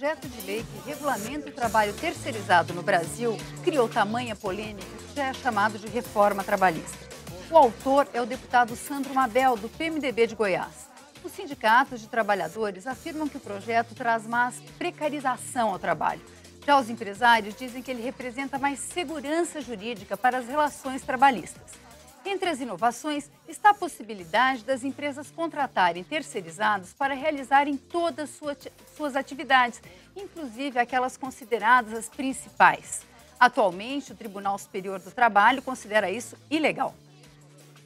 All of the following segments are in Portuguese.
projeto de lei que regulamenta o trabalho terceirizado no Brasil criou tamanha polêmica que já é chamado de reforma trabalhista. O autor é o deputado Sandro Mabel, do PMDB de Goiás. Os sindicatos de trabalhadores afirmam que o projeto traz mais precarização ao trabalho. Já os empresários dizem que ele representa mais segurança jurídica para as relações trabalhistas. Entre as inovações está a possibilidade das empresas contratarem terceirizados para realizarem todas suas atividades, inclusive aquelas consideradas as principais. Atualmente, o Tribunal Superior do Trabalho considera isso ilegal.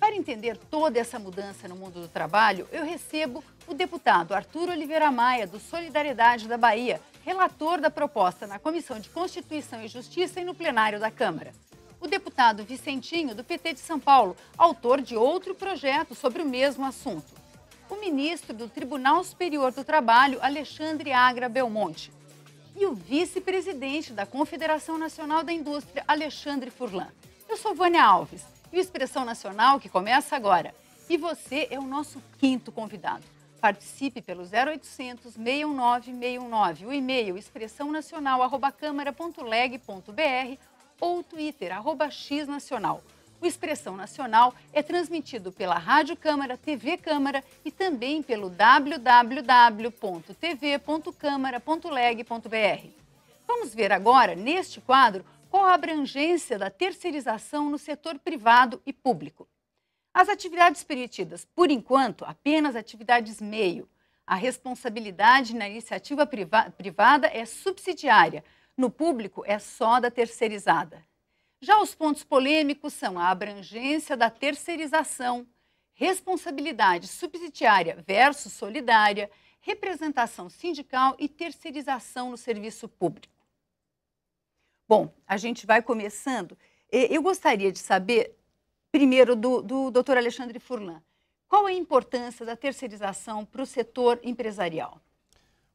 Para entender toda essa mudança no mundo do trabalho, eu recebo o deputado Arthur Oliveira Maia, do Solidariedade da Bahia, relator da proposta na Comissão de Constituição e Justiça e no plenário da Câmara. O deputado Vicentinho, do PT de São Paulo, autor de outro projeto sobre o mesmo assunto. O ministro do Tribunal Superior do Trabalho, Alexandre Agra Belmonte. E o vice-presidente da Confederação Nacional da Indústria, Alexandre Furlan. Eu sou Vânia Alves e o Expressão Nacional, que começa agora. E você é o nosso quinto convidado. Participe pelo 0800 619 619, o e-mail expressãonacional@câmara.leg.br ou o Twitter, @xnacional. O Expressão Nacional é transmitido pela Rádio Câmara, TV Câmara e também pelo www.tv.câmara.leg.br. Vamos ver agora, neste quadro, qual a abrangência da terceirização no setor privado e público. As atividades permitidas, por enquanto, apenas atividades meio. A responsabilidade na iniciativa privada é subsidiária. No público, é só da terceirizada. Já os pontos polêmicos são a abrangência da terceirização, responsabilidade subsidiária versus solidária, representação sindical e terceirização no serviço público. Bom, a gente vai começando. Eu gostaria de saber, primeiro, do Dr. Alexandre Furlan, qual a importância da terceirização para o setor empresarial?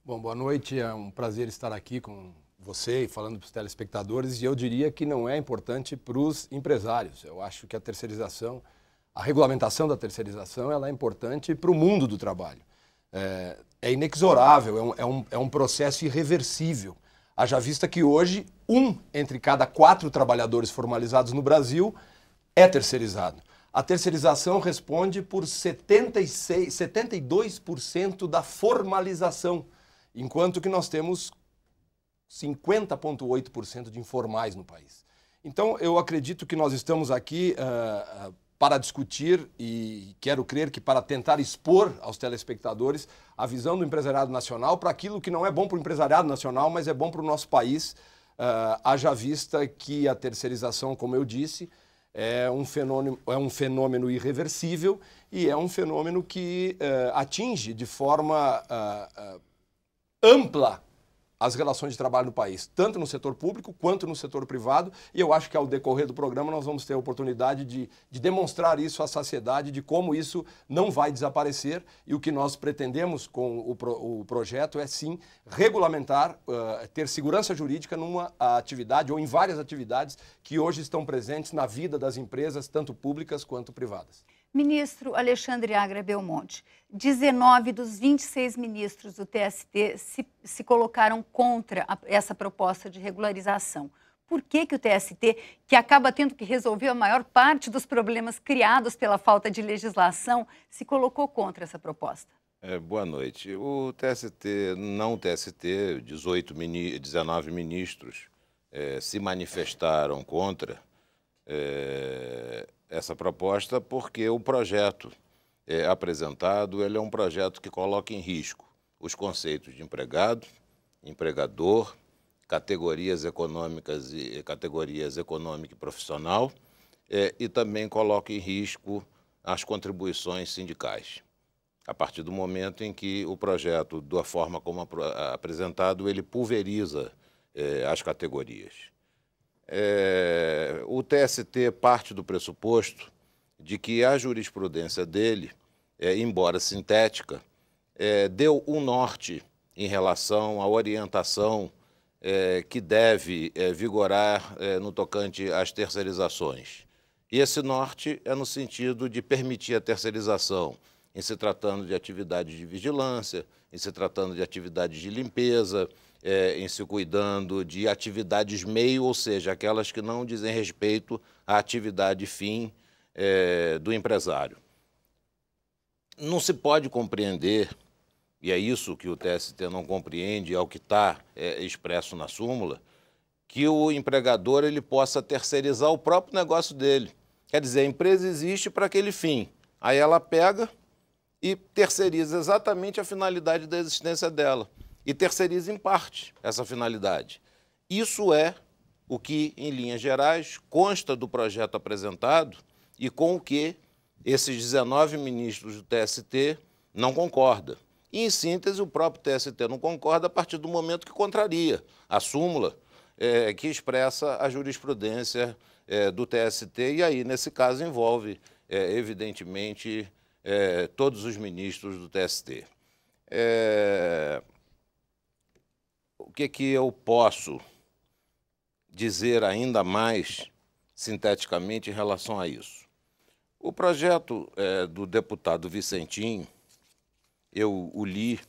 Bom, boa noite. É um prazer estar aqui com você e falando para os telespectadores, e eu diria que não é importante para os empresários. Eu acho que a terceirização, a regulamentação da terceirização, ela é importante para o mundo do trabalho. É inexorável, é um processo irreversível. Haja vista que hoje, 1 entre cada 4 trabalhadores formalizados no Brasil é terceirizado. A terceirização responde por 72% da formalização, enquanto que nós temos 50,8% de informais no país. Então, eu acredito que nós estamos aqui para discutir e quero crer que para tentar expor aos telespectadores a visão do empresariado nacional para aquilo que não é bom para o empresariado nacional, mas é bom para o nosso país, haja vista que a terceirização, como eu disse, é um fenômeno irreversível e é um fenômeno que atinge de forma ampla as relações de trabalho no país, tanto no setor público quanto no setor privado, e eu acho que ao decorrer do programa nós vamos ter a oportunidade de demonstrar isso à sociedade, de como isso não vai desaparecer, e o que nós pretendemos com o projeto é sim regulamentar, ter segurança jurídica numa atividade ou em várias atividades que hoje estão presentes na vida das empresas, tanto públicas quanto privadas. Ministro Alexandre Agra Belmonte, 19 dos 26 ministros do TST se colocaram contra essa proposta de regularização. Por que o TST, que acaba tendo que resolver a maior parte dos problemas criados pela falta de legislação, se colocou contra essa proposta? Boa noite. O TST, 19 ministros se manifestaram contra essa proposta porque o projeto apresentado ele é um projeto que coloca em risco os conceitos de empregado, empregador, categorias econômicas e categorias econômica e profissional e também coloca em risco as contribuições sindicais. A partir do momento em que o projeto, da forma como apresentado, ele pulveriza as categorias. O TST parte do pressuposto de que a jurisprudência dele, embora sintética, deu um norte em relação à orientação que deve vigorar no tocante às terceirizações. E esse norte é no sentido de permitir a terceirização, em se tratando de atividades de vigilância, em se tratando de atividades de limpeza, em se cuidando de atividades meio, ou seja, aquelas que não dizem respeito à atividade fim do empresário. Não se pode compreender, e é isso que o TST não compreende, é o que está expresso na súmula, que o empregador ele possa terceirizar o próprio negócio dele. Quer dizer, a empresa existe para aquele fim. Aí ela pega e terceiriza exatamente a finalidade da existência dela. E terceiriza em parte essa finalidade. Isso é o que, em linhas gerais, consta do projeto apresentado e com o que esses 19 ministros do TST não concordam. E, em síntese, o próprio TST não concorda a partir do momento que contraria a súmula que expressa a jurisprudência do TST, e aí, nesse caso, envolve, evidentemente, todos os ministros do TST. O que eu posso dizer ainda mais sinteticamente em relação a isso? O projeto do deputado Vicentinho, eu o li,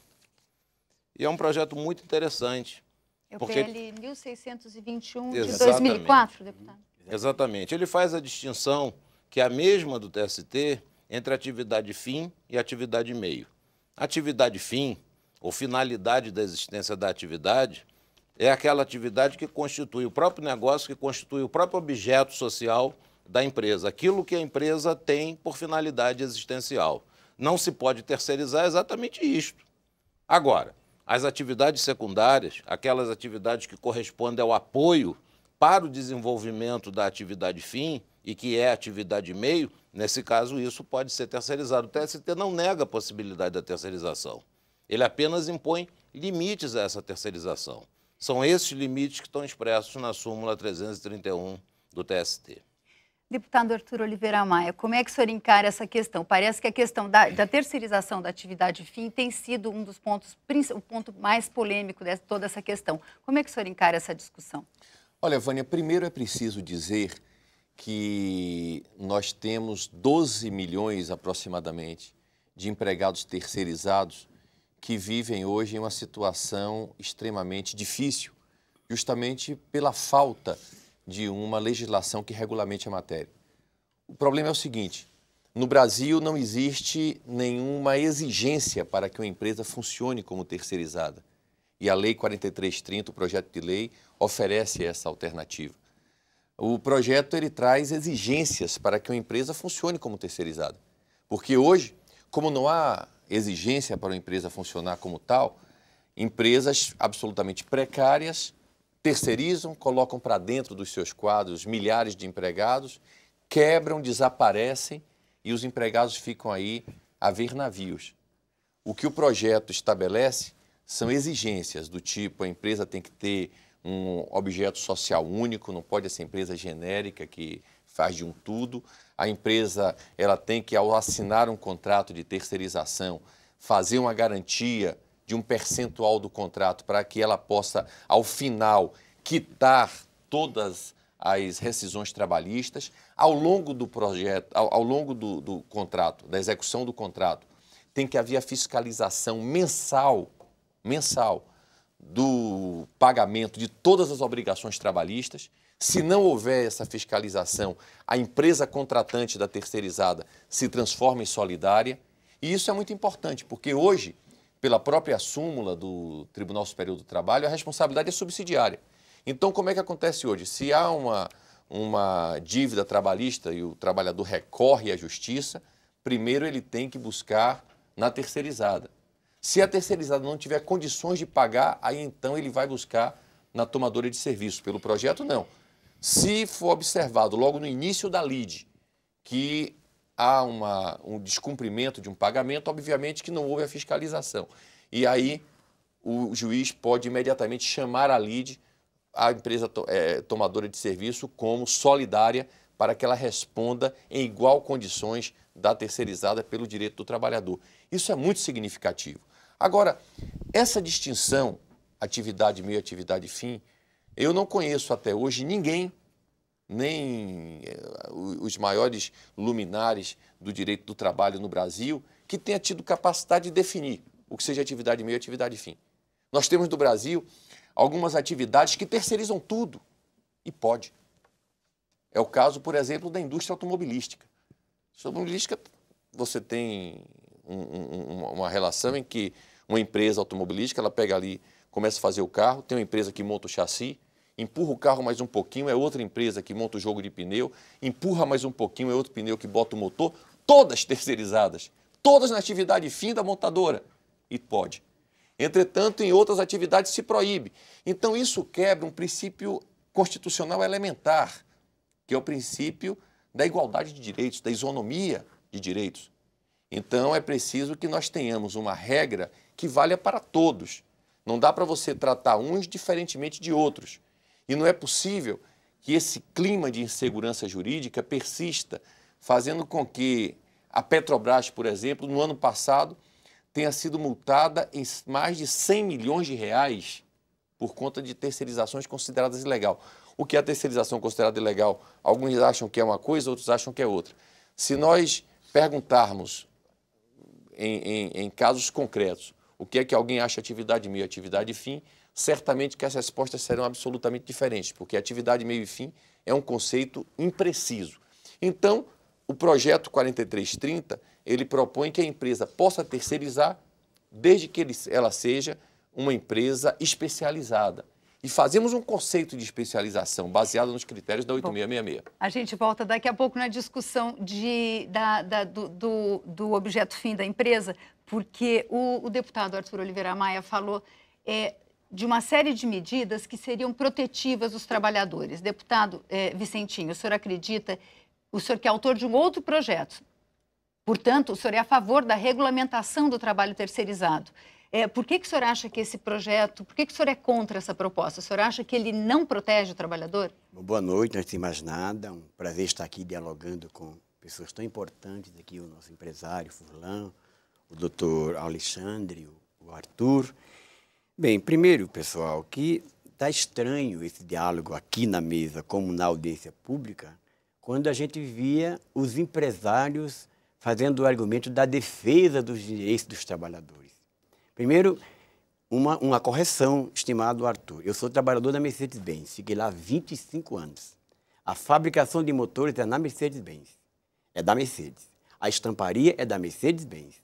e é um projeto muito interessante. É o porque... PL 1621 de Exatamente. 2004, deputado. Exatamente. Ele faz a distinção, que é a mesma do TST, entre atividade fim e atividade meio. Atividade fim, ou finalidade da existência da atividade, é aquela atividade que constitui o próprio negócio, que constitui o próprio objeto social da empresa, aquilo que a empresa tem por finalidade existencial. Não se pode terceirizar exatamente isto. Agora, as atividades secundárias, aquelas atividades que correspondem ao apoio para o desenvolvimento da atividade fim e que é atividade meio, nesse caso isso pode ser terceirizado. O TST não nega a possibilidade da terceirização. Ele apenas impõe limites a essa terceirização. São esses limites que estão expressos na súmula 331 do TST. Deputado Arthur Oliveira Maia, como é que o senhor encara essa questão? Parece que a questão da terceirização da atividade fim tem sido um dos pontos, o ponto mais polêmico de toda essa questão. Como é que o senhor encara essa discussão? Olha, Vânia, primeiro é preciso dizer que nós temos 12 milhões aproximadamente de empregados terceirizados que vivem hoje em uma situação extremamente difícil, justamente pela falta de uma legislação que regulamente a matéria. O problema é o seguinte: no Brasil não existe nenhuma exigência para que uma empresa funcione como terceirizada. E a Lei 4330, o projeto de lei, oferece essa alternativa. O projeto ele traz exigências para que uma empresa funcione como terceirizada. Porque hoje, como não há exigência para uma empresa funcionar como tal, empresas absolutamente precárias terceirizam, colocam para dentro dos seus quadros milhares de empregados, quebram, desaparecem e os empregados ficam aí a ver navios. O que o projeto estabelece são exigências do tipo: a empresa tem que ter um objeto social único, não pode ser empresa genérica que faz de um tudo. A empresa ela tem que, ao assinar um contrato de terceirização, fazer uma garantia de um percentual do contrato para que ela possa, ao final, quitar todas as rescisões trabalhistas. Ao longo do projeto, ao longo do contrato, da execução do contrato, tem que haver a fiscalização mensal do pagamento de todas as obrigações trabalhistas. Se não houver essa fiscalização, a empresa contratante da terceirizada se transforma em solidária. E isso é muito importante, porque hoje, pela própria súmula do Tribunal Superior do Trabalho, a responsabilidade é subsidiária. Então, como é que acontece hoje? Se há uma dívida trabalhista e o trabalhador recorre à justiça, primeiro ele tem que buscar na terceirizada. Se a terceirizada não tiver condições de pagar, aí então ele vai buscar na tomadora de serviço. Pelo projeto, não. Se for observado logo no início da lide que há um descumprimento de um pagamento, obviamente que não houve a fiscalização. E aí o juiz pode imediatamente chamar a lide, a empresa tomadora de serviço, como solidária para que ela responda em igual condições da terceirizada pelo direito do trabalhador. Isso é muito significativo. Agora, essa distinção, atividade meio, atividade fim, eu não conheço até hoje ninguém, nem os maiores luminares do direito do trabalho no Brasil, que tenha tido capacidade de definir o que seja atividade meio e atividade fim. Nós temos no Brasil algumas atividades que terceirizam tudo. E pode. É o caso, por exemplo, da indústria automobilística. A automobilística, você tem uma relação em que uma empresa automobilística, ela pega ali, começa a fazer o carro, tem uma empresa que monta o chassi, empurra o carro mais um pouquinho, é outra empresa que monta o jogo de pneu, empurra mais um pouquinho, é outro pneu que bota o motor, todas terceirizadas, todas na atividade fim da montadora. E pode. Entretanto, em outras atividades se proíbe. Então, isso quebra um princípio constitucional elementar, que é o princípio da igualdade de direitos, da isonomia de direitos. Então, é preciso que nós tenhamos uma regra que valha para todos. Não dá para você tratar uns diferentemente de outros. E não é possível que esse clima de insegurança jurídica persista, fazendo com que a Petrobras, por exemplo, no ano passado, tenha sido multada em mais de 100 milhões de reais por conta de terceirizações consideradas ilegal. O que é a terceirização considerada ilegal? Alguns acham que é uma coisa, outros acham que é outra. Se nós perguntarmos em casos concretos o que é que alguém acha atividade meio e atividade fim, certamente que as respostas serão absolutamente diferentes, porque atividade meio e fim é um conceito impreciso. Então, o projeto 4330, ele propõe que a empresa possa terceirizar desde que ela seja uma empresa especializada. E fazemos um conceito de especialização baseado nos critérios da 8666. A gente volta daqui a pouco na discussão do objeto fim da empresa, porque o deputado Arthur Oliveira Maia falou de uma série de medidas que seriam protetivas dos trabalhadores. Deputado Vicentinho, o senhor acredita, o senhor que é autor de um outro projeto, portanto, o senhor é a favor da regulamentação do trabalho terceirizado. Por que o senhor acha que esse projeto, por que o senhor é contra essa proposta? O senhor acha que ele não protege o trabalhador? Boa noite, antes de mais nada, um prazer estar aqui dialogando com pessoas tão importantes aqui, o nosso empresário Furlan, o doutor Alexandre, o Arthur. Bem, primeiro, pessoal, que está estranho esse diálogo aqui na mesa, como na audiência pública, quando a gente via os empresários fazendo o argumento da defesa dos direitos dos trabalhadores. Primeiro, uma correção, estimado Arthur. Eu sou trabalhador da Mercedes-Benz, fiquei lá há 25 anos. A fabricação de motores é na Mercedes-Benz, é da Mercedes. A estamparia é da Mercedes-Benz.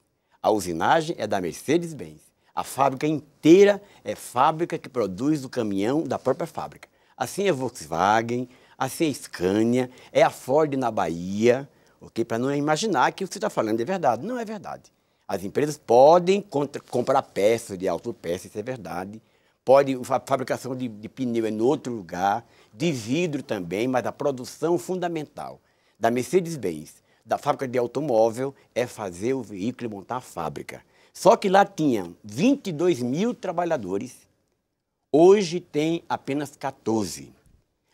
A usinagem é da Mercedes-Benz. A fábrica inteira é fábrica que produz o caminhão da própria fábrica. Assim é a Volkswagen, assim é a Scania, é a Ford na Bahia, okay? Para não imaginar que o que você está falando é verdade. Não é verdade. As empresas podem comprar peças de autopeças, isso é verdade. A fabricação de pneu é em outro lugar, de vidro também, mas a produção fundamental da Mercedes-Benz, da fábrica de automóvel, é fazer o veículo e montar a fábrica. Só que lá tinham 22 mil trabalhadores, hoje tem apenas 14.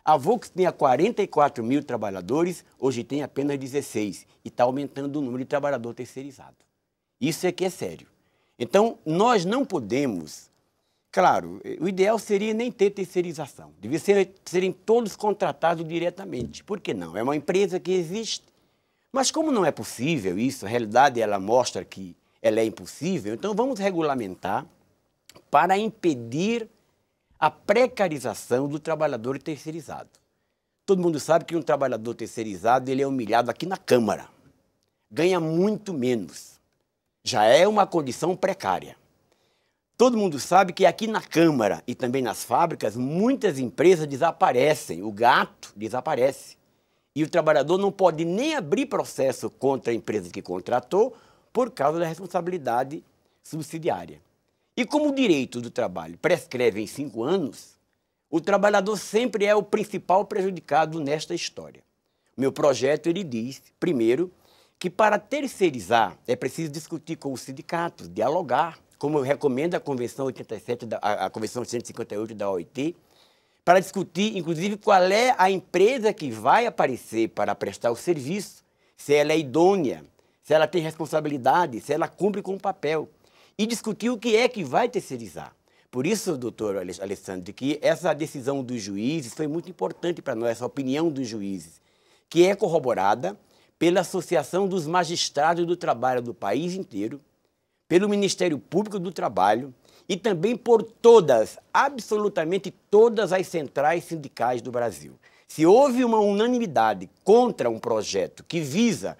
A Volks tinha 44 mil trabalhadores, hoje tem apenas 16. E está aumentando o número de trabalhador terceirizado. Isso é que é sério. Então, nós não podemos... Claro, o ideal seria nem ter terceirização. Devia serem todos contratados diretamente. Por que não? É uma empresa que existe. Mas como não é possível isso, a realidade ela mostra que ela é impossível, então vamos regulamentar para impedir a precarização do trabalhador terceirizado. Todo mundo sabe que um trabalhador terceirizado ele é humilhado aqui na Câmara. Ganha muito menos. Já é uma condição precária. Todo mundo sabe que aqui na Câmara e também nas fábricas, muitas empresas desaparecem, o gato desaparece. E o trabalhador não pode nem abrir processo contra a empresa que contratou por causa da responsabilidade subsidiária. E como o direito do trabalho prescreve em 5 anos, o trabalhador sempre é o principal prejudicado nesta história. O meu projeto ele diz, primeiro, que para terceirizar é preciso discutir com os sindicatos, dialogar, como recomenda a Convenção 87, a Convenção 158 da OIT, para discutir, inclusive, qual é a empresa que vai aparecer para prestar o serviço, se ela é idônea, se ela tem responsabilidade, se ela cumpre com o papel, e discutir o que é que vai terceirizar. Por isso, doutor Alessandro, que essa decisão dos juízes foi muito importante para nós, essa opinião dos juízes, que é corroborada pela Associação dos Magistrados do Trabalho do país inteiro, pelo Ministério Público do Trabalho e também por todas, absolutamente todas as centrais sindicais do Brasil. Se houve uma unanimidade contra um projeto que visa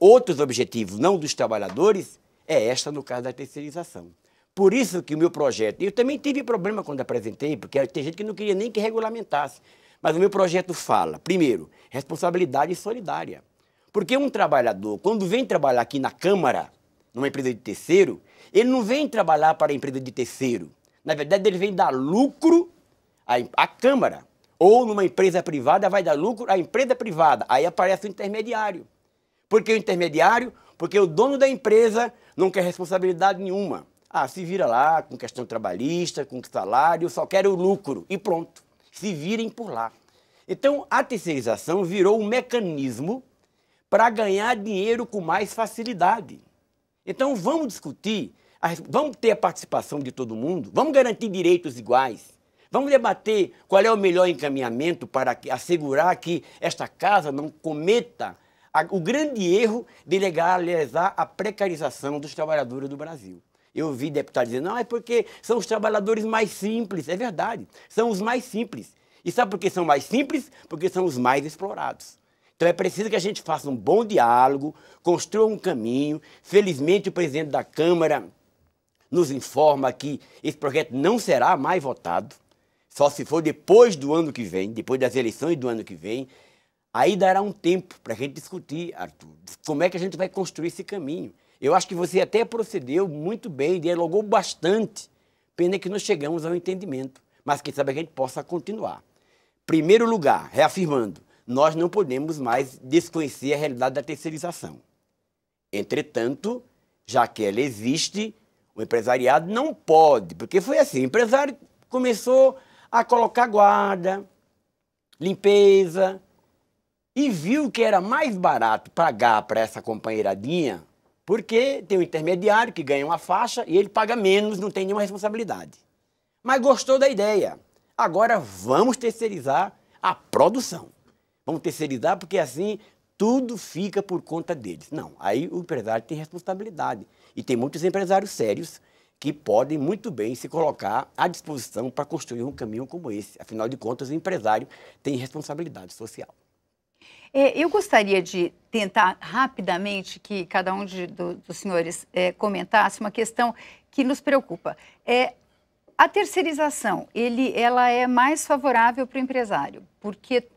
outros objetivos, não dos trabalhadores, é esta no caso da terceirização. Por isso que o meu projeto, eu também tive problema quando apresentei, porque tem gente que não queria nem que regulamentasse, mas o meu projeto fala, primeiro, responsabilidade solidária. Porque um trabalhador, quando vem trabalhar aqui na Câmara, numa empresa de terceiro, ele não vem trabalhar para a empresa de terceiro. Na verdade, ele vem dar lucro à Câmara. Ou numa empresa privada vai dar lucro à empresa privada. Aí aparece o intermediário. Por que o intermediário? Porque o dono da empresa não quer responsabilidade nenhuma. Ah, se vira lá com questão trabalhista, com salário, só quer o lucro e pronto. Se virem por lá. Então, a terceirização virou um mecanismo para ganhar dinheiro com mais facilidade. Então, vamos discutir, vamos ter a participação de todo mundo, vamos garantir direitos iguais, vamos debater qual é o melhor encaminhamento para assegurar que esta casa não cometa o grande erro de legalizar a precarização dos trabalhadores do Brasil. Eu ouvi deputados dizendo, não, é porque são os trabalhadores mais simples. É verdade, são os mais simples. E sabe por que são mais simples? Porque são os mais explorados. Então é preciso que a gente faça um bom diálogo, construa um caminho. Felizmente o presidente da Câmara nos informa que esse projeto não será mais votado, só se for depois do ano que vem, depois das eleições do ano que vem. Aí dará um tempo para a gente discutir, Arthur, como é que a gente vai construir esse caminho. Eu acho que você até procedeu muito bem, dialogou bastante. Pena que não chegamos ao entendimento, mas quem sabe a gente possa continuar. Primeiro lugar, reafirmando, nós não podemos mais desconhecer a realidade da terceirização. Entretanto, já que ela existe, o empresariado não pode, porque foi assim, o empresário começou a colocar guarda, limpeza, e viu que era mais barato pagar para essa companheiradinha, porque tem um intermediário que ganha uma faixa e ele paga menos, não tem nenhuma responsabilidade. Mas gostou da ideia. Agora vamos terceirizar a produção. Vamos terceirizar porque assim tudo fica por conta deles. Não, aí o empresário tem responsabilidade. E tem muitos empresários sérios que podem muito bem se colocar à disposição para construir um caminho como esse. Afinal de contas, o empresário tem responsabilidade social. Eu gostaria de tentar rapidamente que cada um dos senhores comentasse uma questão que nos preocupa. A terceirização, ela é mais favorável para o empresário, porque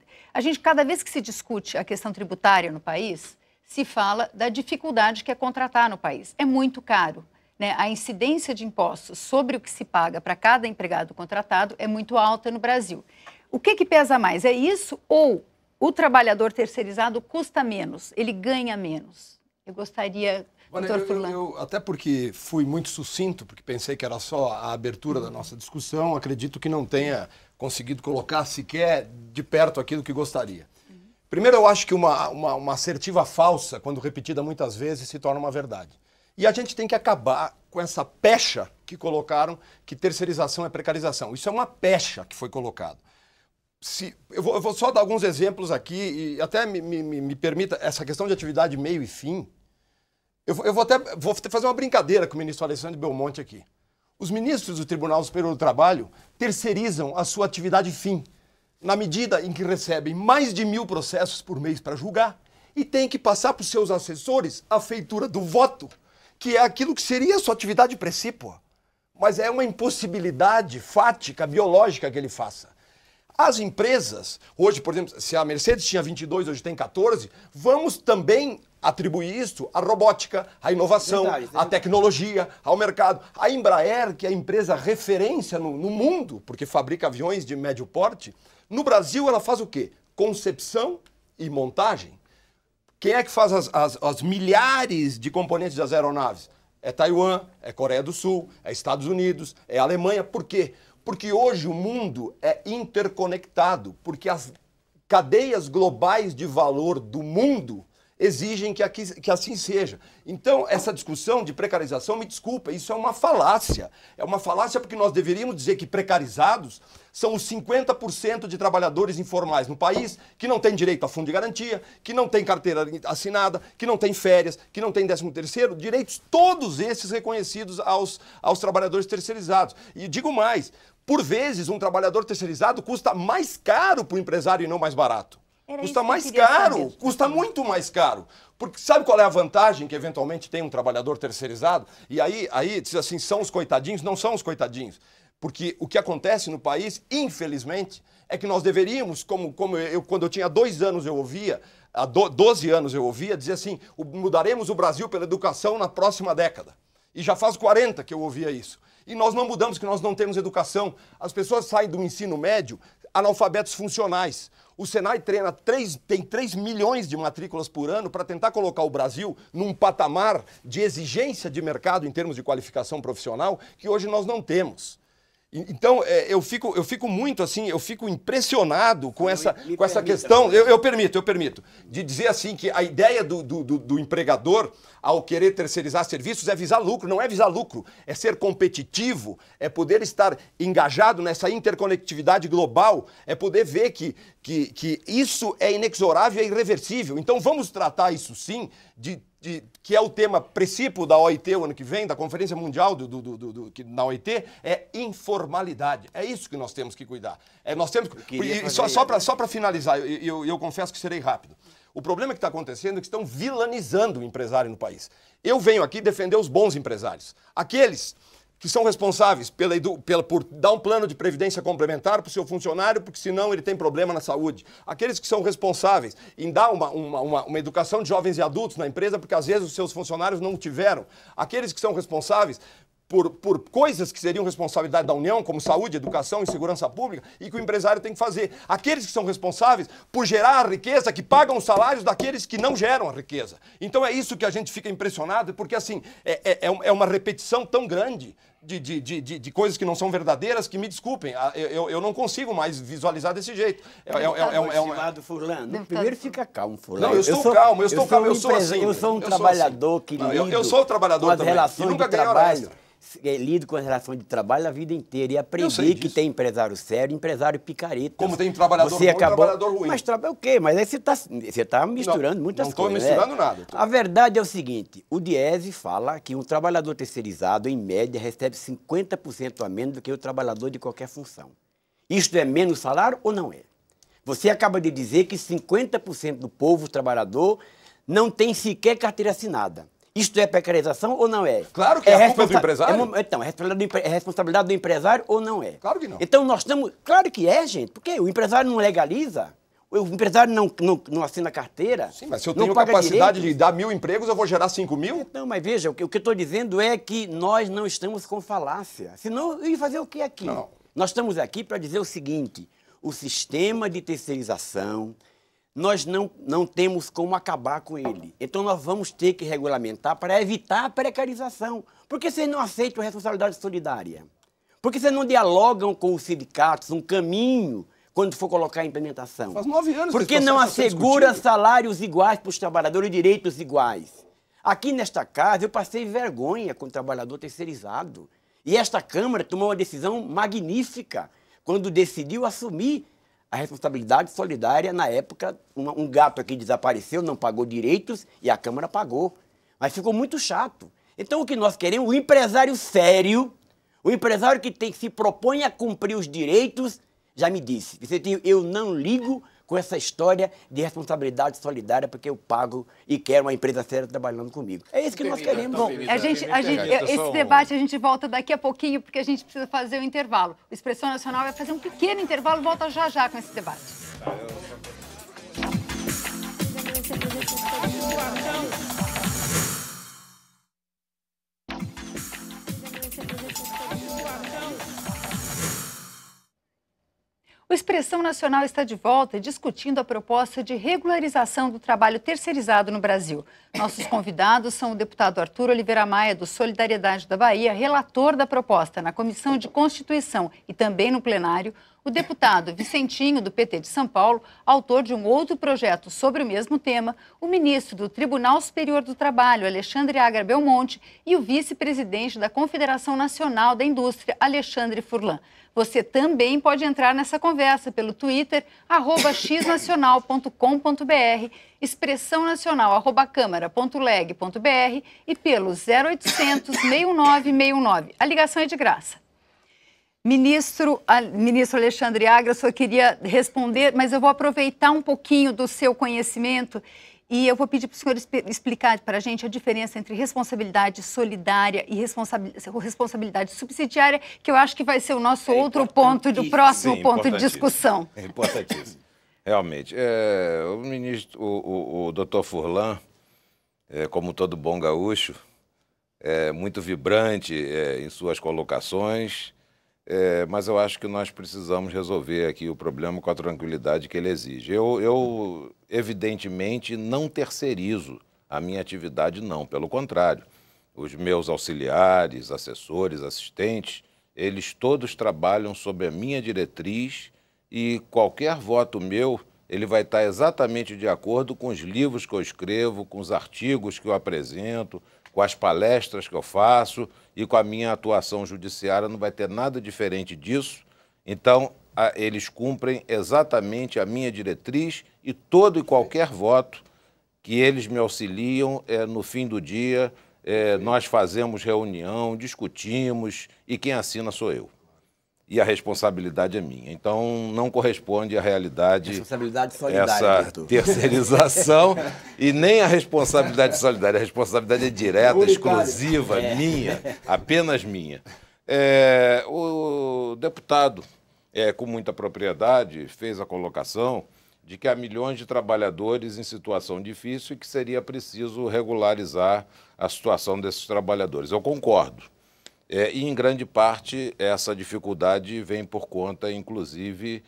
cada vez que se discute a questão tributária no país, se fala da dificuldade que é contratar no país. É muito caro, né? A incidência de impostos sobre o que se paga para cada empregado contratado é muito alta no Brasil. O que pesa mais? É isso ou o trabalhador terceirizado custa menos, ele ganha menos? Eu gostaria, doutor Furlan. Até porque fui muito sucinto, porque pensei que era só a abertura da nossa discussão, acredito que não tenha conseguido colocar sequer de perto aquilo que gostaria. Primeiro, eu acho que uma assertiva falsa, quando repetida muitas vezes, se torna uma verdade. E a gente tem que acabar com essa pecha que colocaram, que terceirização é precarização. Isso é uma pecha que foi colocado. Eu vou só dar alguns exemplos aqui, e até me permita, essa questão de atividade meio e fim, eu vou fazer uma brincadeira com o ministro Alexandre Belmonte aqui. Os ministros do Tribunal Superior do Trabalho terceirizam a sua atividade fim, na medida em que recebem mais de 1000 processos por mês para julgar, e tem que passar para os seus assessores a feitura do voto, que é aquilo que seria a sua atividade precípua. Mas é uma impossibilidade fática, biológica que ele faça. As empresas, hoje, por exemplo, se a Mercedes tinha 22, hoje tem 14, vamos também atribuir isso à robótica, à inovação, à tecnologia, ao mercado. A Embraer, que é a empresa referência no mundo, porque fabrica aviões de médio porte, no Brasil ela faz o quê? Concepção e montagem. Quem é que faz as milhares de componentes das aeronaves? É Taiwan, é Coreia do Sul, é Estados Unidos, é Alemanha. Por quê? Porque hoje o mundo é interconectado, porque as cadeias globais de valor do mundo, exigem que assim seja. Então, essa discussão de precarização, me desculpa, isso é uma falácia. É uma falácia porque nós deveríamos dizer que precarizados são os 50% de trabalhadores informais no país que não têm direito a fundo de garantia, que não têm carteira assinada, que não têm férias, que não têm 13º, direitos todos esses reconhecidos aos trabalhadores terceirizados. E digo mais, por vezes um trabalhador terceirizado custa mais caro para o empresário e não mais barato. Custa mais caro, custa muito mais caro. Porque sabe qual é a vantagem que eventualmente tem um trabalhador terceirizado? E aí diz assim, são os coitadinhos? Não são os coitadinhos. Porque o que acontece no país, infelizmente, é que nós deveríamos, quando eu tinha 2 anos eu ouvia, há 12 anos eu ouvia, dizer assim, mudaremos o Brasil pela educação na próxima década. E já faz 40 que eu ouvia isso. E nós não mudamos, porque nós não temos educação. As pessoas saem do ensino médio analfabetos funcionais. O Senai tem 3 milhões de matrículas por ano para tentar colocar o Brasil num patamar de exigência de mercado em termos de qualificação profissional que hoje nós não temos. Então, eu fico muito assim, eu fico impressionado com essa questão, eu permito, de dizer assim que a ideia do empregador ao querer terceirizar serviços é visar lucro, não é visar lucro, é ser competitivo, é poder estar engajado nessa interconectividade global, é poder ver que isso é inexorável e é irreversível. Então, vamos tratar isso sim que é o tema principal da OIT o ano que vem, da Conferência Mundial na OIT, é informalidade. É isso que nós temos que cuidar. Nós temos só para finalizar, eu confesso que serei rápido. O problema que está acontecendo é que estão vilanizando o empresário no país. Eu venho aqui defender os bons empresários. Aqueles que são responsáveis por dar um plano de previdência complementar para o seu funcionário, porque senão ele tem problema na saúde. Aqueles que são responsáveis em dar uma educação de jovens e adultos na empresa, porque às vezes os seus funcionários não tiveram. Aqueles que são responsáveis por coisas que seriam responsabilidade da União, como saúde, educação e segurança pública, e que o empresário tem que fazer. Aqueles que são responsáveis por gerar a riqueza, que pagam os salários daqueles que não geram a riqueza. Então é isso que a gente fica impressionado, porque assim, é uma repetição tão grande de coisas que não são verdadeiras, que me desculpem, eu não consigo mais visualizar desse jeito. Furlan, primeiro fica calmo, Furlan. Não, eu estou calmo, eu sou assim. Eu sou um trabalhador que lido eu sou trabalhador com as relações de trabalho. Lido com as relações de trabalho a vida inteira e aprendi que tem empresário sério e empresário picareta. Como tem trabalhador bom e trabalhador ruim. Mas o quê? Mas aí você está misturando muitas coisas. Não estou misturando nada. A verdade é o seguinte, o Diese fala que um trabalhador terceirizado, em média, recebe 50% a menos do que o trabalhador de qualquer função. Isto é menos salário ou não é? Você acaba de dizer que 50% do povo trabalhador não tem sequer carteira assinada. Isto é precarização ou não é? Claro que é a culpa do empresário. Então, é responsabilidade do empresário ou não é? Claro que não. Então, nós estamos... Claro que é, gente. Porque o empresário não legaliza. O empresário não assina carteira. Sim, mas se eu tenho capacidade de dar 1.000 empregos, eu vou gerar 5.000? Então, mas veja, o que eu estou dizendo é que nós não estamos com falácia. Senão, eu ia fazer o que aqui? Não. Nós estamos aqui para dizer o seguinte, o sistema de terceirização... nós não temos como acabar com ele. Então, nós vamos ter que regulamentar para evitar a precarização. Por que vocês não aceitam a responsabilidade solidária? Por que vocês não dialogam com os sindicatos um caminho quando for colocar a implementação? Faz 9 anos Por que não assegura salários iguais para os trabalhadores e direitos iguais? Aqui nesta casa, eu passei vergonha com o trabalhador terceirizado. E esta Câmara tomou uma decisão magnífica quando decidiu assumir a responsabilidade solidária. Na época, um gato aqui desapareceu, não pagou direitos e a Câmara pagou. Mas ficou muito chato. Então, o que nós queremos, o empresário sério, o empresário que se propõe a cumprir os direitos, já me disse, eu não ligo com essa história de responsabilidade solidária porque eu pago e quero uma empresa séria trabalhando comigo. É isso que nós queremos. Bom, esse debate a gente volta daqui a pouquinho porque a gente precisa fazer o intervalo. O Expressão Nacional vai fazer um pequeno intervalo e volta já com esse debate. O Expressão Nacional está de volta discutindo a proposta de regularização do trabalho terceirizado no Brasil. Nossos convidados são o deputado Arthur Oliveira Maia, do Solidariedade da Bahia, relator da proposta na Comissão de Constituição e também no plenário, O deputado Vicentinho, do PT de São Paulo, autor de um outro projeto sobre o mesmo tema, o ministro do Tribunal Superior do Trabalho, Alexandre Agra Belmonte, e o vice-presidente da Confederação Nacional da Indústria, Alexandre Furlan. Você também pode entrar nessa conversa pelo Twitter, @xnacional.com.br, expressãonacional@câmara.leg.br e pelo 0800 6969. A ligação é de graça. Ministro Alexandre Agra, só queria responder, mas eu vou aproveitar um pouquinho do seu conhecimento e eu vou pedir para o senhor explicar para a gente a diferença entre responsabilidade solidária e responsabilidade subsidiária, que eu acho que vai ser o nosso outro ponto, do próximo ponto de discussão. É importantíssimo. Realmente. O doutor Furlan, como todo bom gaúcho, é muito vibrante em suas colocações, mas eu acho que nós precisamos resolver aqui o problema com a tranquilidade que ele exige. Eu evidentemente, não terceirizo a minha atividade, não. Pelo contrário, os meus auxiliares, assessores, assistentes, eles todos trabalham sob a minha diretriz e qualquer voto meu, ele vai estar exatamente de acordo com os livros que eu escrevo, com os artigos que eu apresento, com as palestras que eu faço e com a minha atuação judiciária, não vai ter nada diferente disso. Então, eles cumprem exatamente a minha diretriz e todo e qualquer voto que eles me auxiliam, no fim do dia, nós fazemos reunião, discutimos e quem assina sou eu. E a responsabilidade é minha. Então, não corresponde à realidade responsabilidade solidária, essa Arthur. terceirização e nem a responsabilidade solidária. A responsabilidade é direta, exclusiva, minha, apenas minha. O deputado, com muita propriedade, fez a colocação de que há milhões de trabalhadores em situação difícil e que seria preciso regularizar a situação desses trabalhadores. Eu concordo. E, em grande parte, essa dificuldade vem por conta, inclusive,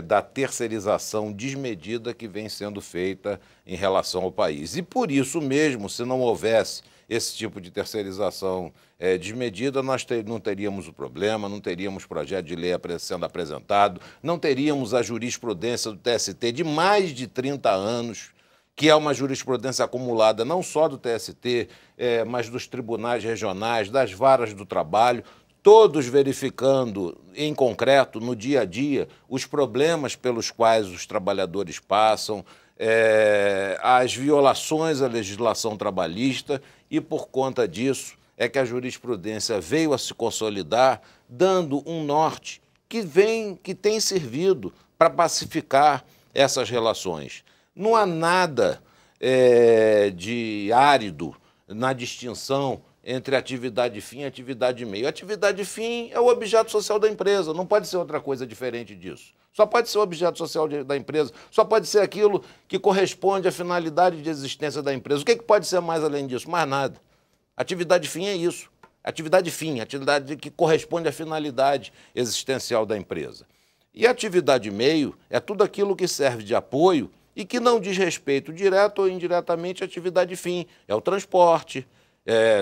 da terceirização desmedida que vem sendo feita em relação ao país. E, por isso mesmo, se não houvesse esse tipo de terceirização desmedida, nós não teríamos o problema, não teríamos projeto de lei sendo apresentado, não teríamos a jurisprudência do TST de mais de 30 anos, que é uma jurisprudência acumulada não só do TST, mas dos tribunais regionais, das varas do trabalho, todos verificando em concreto, no dia a dia, os problemas pelos quais os trabalhadores passam, as violações à legislação trabalhista, e por conta disso é que a jurisprudência veio a se consolidar, dando um norte que tem servido para pacificar essas relações. Não há nada de árido na distinção entre atividade fim e atividade meio. Atividade fim é o objeto social da empresa, não pode ser outra coisa diferente disso. Só pode ser o objeto social da empresa, só pode ser aquilo que corresponde à finalidade de existência da empresa. O que pode ser mais além disso? Mais nada. Atividade fim é isso. Atividade fim, atividade que corresponde à finalidade existencial da empresa. E atividade meio é tudo aquilo que serve de apoio e que não diz respeito direto ou indiretamente à atividade fim. É o transporte,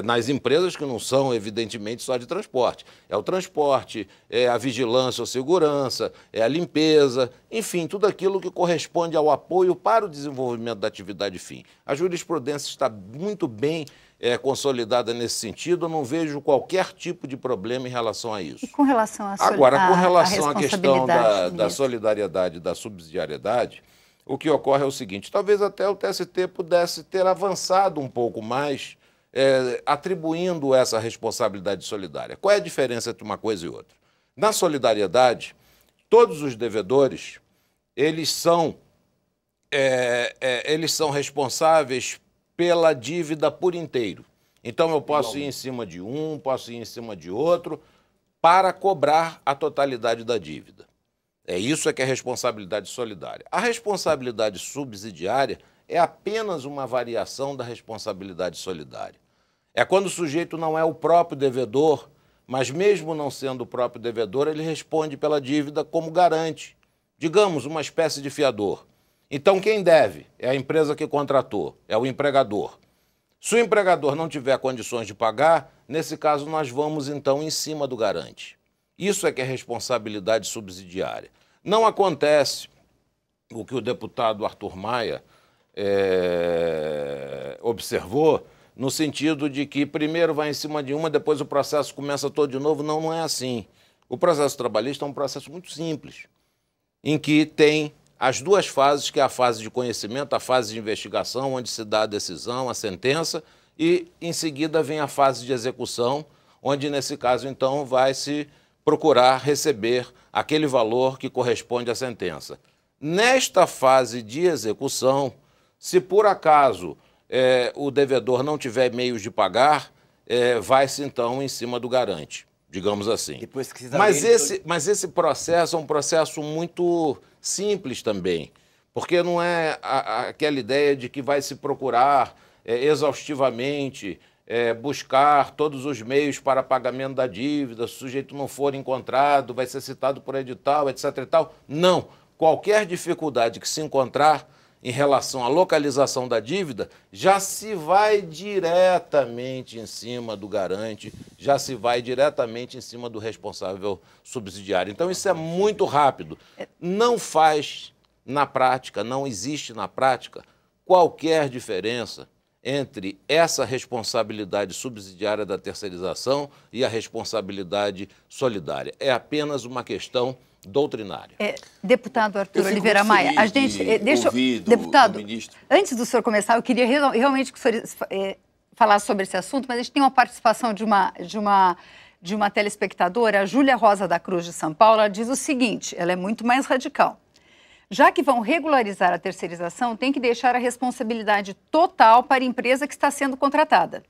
nas empresas que não são, evidentemente, só de transporte. É o transporte, é a vigilância ou segurança, é a limpeza, enfim, tudo aquilo que corresponde ao apoio para o desenvolvimento da atividade fim. A jurisprudência está muito bem consolidada nesse sentido, eu não vejo qualquer tipo de problema em relação a isso. E com relação à Agora, com relação à questão da solidariedade e da subsidiariedade, o que ocorre é o seguinte, talvez até o TST pudesse ter avançado um pouco mais, atribuindo essa responsabilidade solidária. Qual é a diferença entre uma coisa e outra? Na solidariedade, todos os devedores, eles são responsáveis pela dívida por inteiro. Então, eu posso ir em cima de um, posso ir em cima de outro, para cobrar a totalidade da dívida. Isso que é responsabilidade solidária. A responsabilidade subsidiária é apenas uma variação da responsabilidade solidária. É quando o sujeito não é o próprio devedor, mas mesmo não sendo o próprio devedor, ele responde pela dívida como garante. Digamos, uma espécie de fiador. Então, quem deve é a empresa que contratou, é o empregador. Se o empregador não tiver condições de pagar, nesse caso nós vamos então em cima do garante. Isso é que é responsabilidade subsidiária. Não acontece o que o deputado Arthur Maia observou, no sentido de que primeiro vai em cima de uma, depois o processo começa todo de novo. Não, não é assim. O processo trabalhista é um processo muito simples, em que tem as duas fases, que é a fase de conhecimento, a fase de investigação, onde se dá a decisão, a sentença, e em seguida vem a fase de execução, onde nesse caso então vai se procurar receber aquele valor que corresponde à sentença. Nesta fase de execução, se por acaso o devedor não tiver meios de pagar, vai-se então em cima do garante, digamos assim. Mas esse processo é um processo muito simples também, porque não é aquela ideia de que vai se procurar exaustivamente buscar todos os meios para pagamento da dívida, se o sujeito não for encontrado, vai ser citado por edital, etc. e tal. Não. Qualquer dificuldade que se encontrar em relação à localização da dívida, já se vai diretamente em cima do garante, já se vai diretamente em cima do responsável subsidiário. Então, isso é muito rápido. Não faz na prática, não existe na prática qualquer diferença entre essa responsabilidade subsidiária da terceirização e a responsabilidade solidária. É apenas uma questão doutrinária. Deputado Arthur Oliveira Maia, a gente deputado, antes do senhor começar, eu queria realmente que o senhor falasse sobre esse assunto, mas a gente tem uma participação de uma telespectadora, a Júlia Rosa da Cruz de São Paulo. Ela diz o seguinte, ela é muito mais radical. Já que vão regularizar a terceirização, tem que deixar a responsabilidade total para a empresa que está sendo contratada.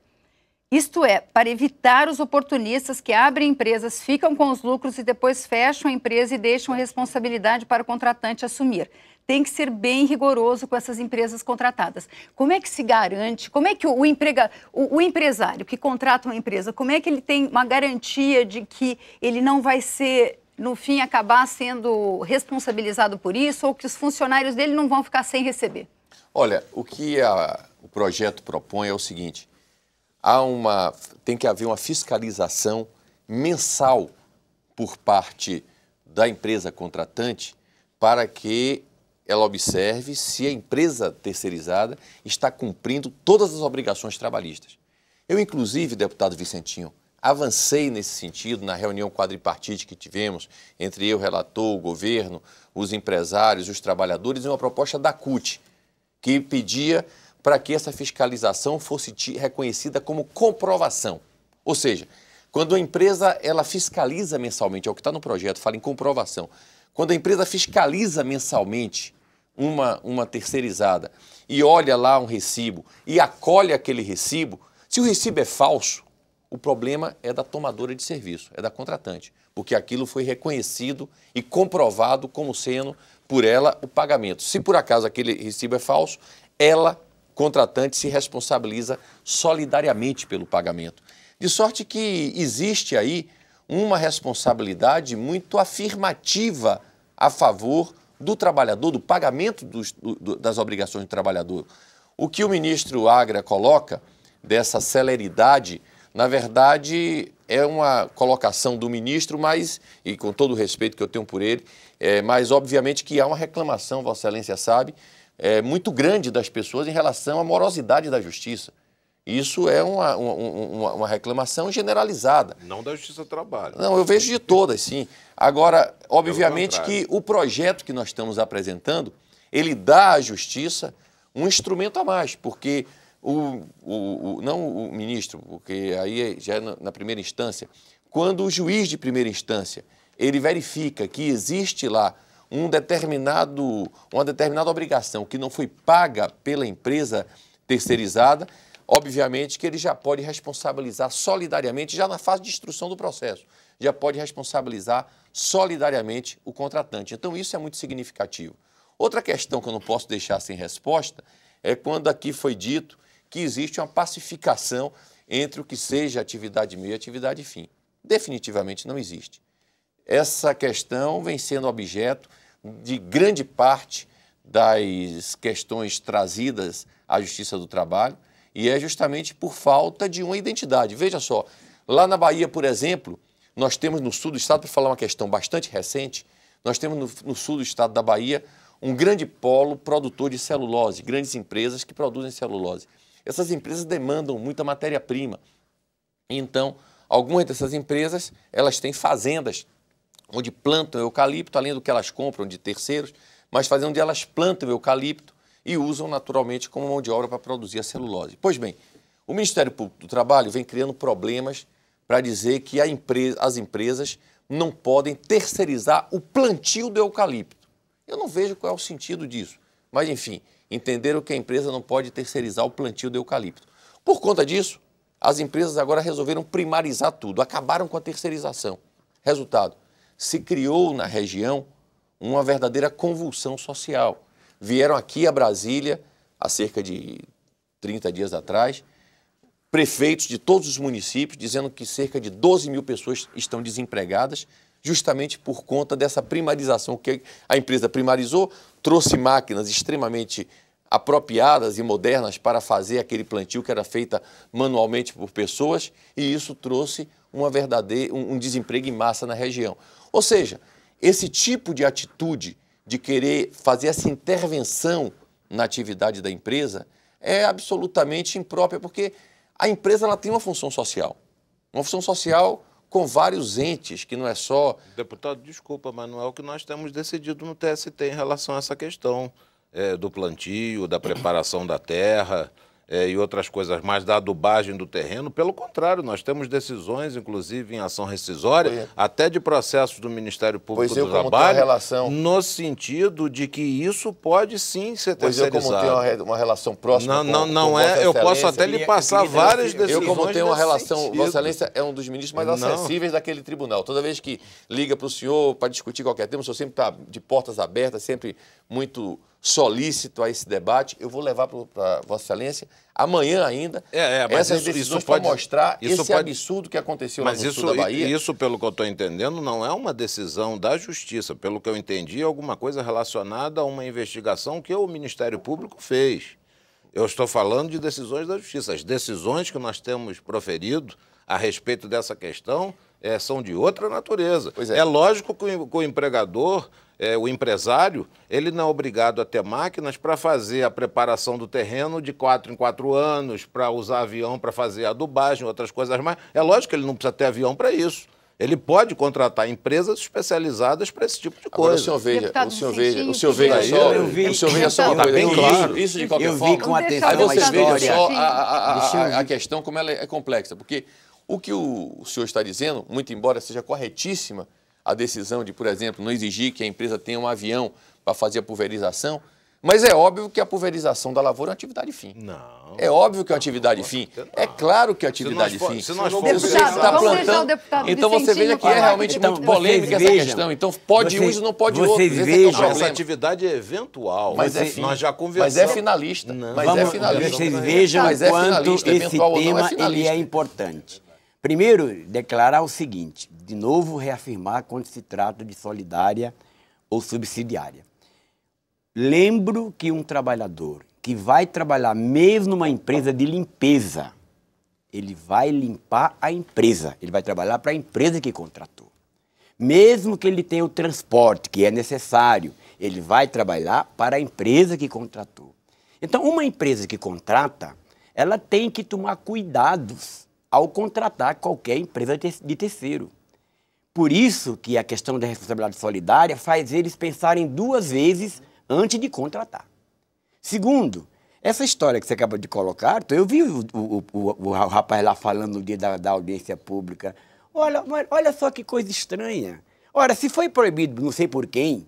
Isto é, para evitar os oportunistas que abrem empresas, ficam com os lucros e depois fecham a empresa e deixam a responsabilidade para o contratante assumir. Tem que ser bem rigoroso com essas empresas contratadas. Como é que se garante, como é que o empresário que contrata uma empresa, como é que ele tem uma garantia de que ele não vai ser, no fim, acabar sendo responsabilizado por isso, ou que os funcionários dele não vão ficar sem receber? Olha, o que o projeto propõe é o seguinte: tem que haver uma fiscalização mensal por parte da empresa contratante para que ela observe se a empresa terceirizada está cumprindo todas as obrigações trabalhistas. Eu, inclusive, deputado Vicentinho, avancei nesse sentido na reunião quadripartite que tivemos entre eu, relator, o governo, os empresários, os trabalhadores, em uma proposta da CUT, que pedia para que essa fiscalização fosse reconhecida como comprovação. Ou seja, quando a empresa ela fiscaliza mensalmente, é o que está no projeto, fala em comprovação. Quando a empresa fiscaliza mensalmente uma terceirizada e olha lá um recibo e acolhe aquele recibo, se o recibo é falso, o problema é da tomadora de serviço, é da contratante, porque aquilo foi reconhecido e comprovado como sendo por ela o pagamento. Se por acaso aquele recibo é falso, ela, contratante, se responsabiliza solidariamente pelo pagamento. De sorte que existe aí uma responsabilidade muito afirmativa a favor do trabalhador, do pagamento das obrigações do trabalhador. O que o ministro Agra coloca dessa celeridade, na verdade, é uma colocação do ministro, mas, e com todo o respeito que eu tenho por ele, mas obviamente que há uma reclamação, Vossa Excelência sabe, muito grande das pessoas em relação à morosidade da justiça. Isso é uma reclamação generalizada. Não da Justiça do Trabalho. Não, eu vejo de todas, sim. Agora, obviamente que o projeto que nós estamos apresentando, ele dá à Justiça um instrumento a mais, porque não o ministro, porque aí já é na primeira instância, quando o juiz de primeira instância, ele verifica que existe lá uma determinada obrigação que não foi paga pela empresa terceirizada, obviamente que ele já pode responsabilizar solidariamente, já na fase de instrução do processo, já pode responsabilizar solidariamente o contratante. Então, isso é muito significativo. Outra questão que eu não posso deixar sem resposta é quando aqui foi dito que existe uma pacificação entre o que seja atividade meio e atividade fim. Definitivamente não existe. Essa questão vem sendo objeto de grande parte das questões trazidas à Justiça do Trabalho, e é justamente por falta de uma identidade. Veja só, lá na Bahia, por exemplo, nós temos no sul do estado, para falar uma questão bastante recente, nós temos no sul do estado da Bahia um grande polo produtor de celulose, grandes empresas que produzem celulose. Essas empresas demandam muita matéria-prima. Então, algumas dessas empresas, elas têm fazendas onde plantam eucalipto, além do que elas compram de terceiros, mas fazendas onde elas plantam eucalipto e usam naturalmente como mão de obra para produzir a celulose. Pois bem, o Ministério Público do Trabalho vem criando problemas para dizer que as empresas não podem terceirizar o plantio do eucalipto. Eu não vejo qual é o sentido disso, mas enfim, entenderam que a empresa não pode terceirizar o plantio do eucalipto. Por conta disso, as empresas agora resolveram primarizar tudo, acabaram com a terceirização. Resultado, se criou na região uma verdadeira convulsão social. Vieram aqui a Brasília, há cerca de 30 dias atrás, prefeitos de todos os municípios dizendo que cerca de 12 mil pessoas estão desempregadas, justamente por conta dessa primarização que a empresa primarizou, trouxe máquinas extremamente apropriadas e modernas para fazer aquele plantio que era feita manualmente por pessoas, e isso trouxe um desemprego em massa na região. Ou seja, esse tipo de atitude de querer fazer essa intervenção na atividade da empresa é absolutamente imprópria, porque a empresa ela tem uma função social com vários entes, que não é só... Deputado, desculpa, mas não é o que nós temos decidido no TST em relação a essa questão do plantio, da preparação da terra e outras coisas mais, da adubagem do terreno. Pelo contrário, nós temos decisões, inclusive em ação rescisória, até de processos do Ministério Público do Trabalho, no sentido de que isso pode sim ser terceirizado. Pois eu, como tenho uma relação próxima não é, eu posso até lhe passar várias decisões. Eu, como tenho uma relação, Vossa Excelência é um dos ministros mais acessíveis daquele tribunal. Toda vez que liga para o senhor para discutir qualquer tema, o senhor sempre está de portas abertas, sempre muito solícito a esse debate. Eu vou levar para Vossa Excelência amanhã ainda essas decisões para mostrar esse absurdo que aconteceu lá no sul da Bahia. Isso, pelo que eu estou entendendo, não é uma decisão da Justiça. Pelo que eu entendi, é alguma coisa relacionada a uma investigação que o Ministério Público fez. Eu estou falando de decisões da Justiça. As decisões que nós temos proferido a respeito dessa questão são de outra natureza. É lógico que o empregador... o empresário, ele não é obrigado a ter máquinas para fazer a preparação do terreno de 4 em 4 anos, para usar avião para fazer adubagem, outras coisas mais. É lógico que ele não precisa ter avião para isso. Ele pode contratar empresas especializadas para esse tipo de coisa. Agora, o senhor veja só uma coisa, bem claro. Isso de qualquer forma. Eu vi com atenção aí você veja só a a questão como ela é complexa, porque o que o senhor está dizendo, muito embora seja corretíssima, a decisão de, por exemplo, não exigir que a empresa tenha um avião para fazer a pulverização, mas é óbvio que a pulverização da lavoura é uma atividade fim. Não. É óbvio que é uma atividade fim. É claro que é uma atividade fim. Se nós formos você está plantando, então você veja que é realmente muito polêmica essa questão. Então pode um e não pode outro. Essa atividade é eventual. Mas é fim. Nós já conversamos. Mas é finalista. Vocês vejam quanto esse tema ele é importante. Primeiro, declarar o seguinte, de novo reafirmar quando se trata de solidária ou subsidiária. Lembro que um trabalhador que vai trabalhar mesmo numa empresa de limpeza, ele vai limpar a empresa, ele vai trabalhar para a empresa que contratou. Mesmo que ele tenha o transporte, que é necessário, ele vai trabalhar para a empresa que contratou. Então, uma empresa que contrata, ela tem que tomar cuidados ao contratar qualquer empresa de terceiro. Por isso que a questão da responsabilidade solidária faz eles pensarem 2 vezes antes de contratar. Segundo, essa história que você acabou de colocar, eu vi o rapaz lá falando no dia da audiência pública. Olha só que coisa estranha. Ora, se foi proibido, não sei por quem,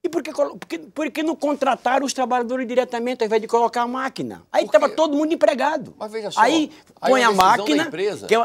e por que não contrataram os trabalhadores diretamente ao invés de colocar a máquina? Aí estava todo mundo empregado. Mas veja só, aí põe a máquina... Que eu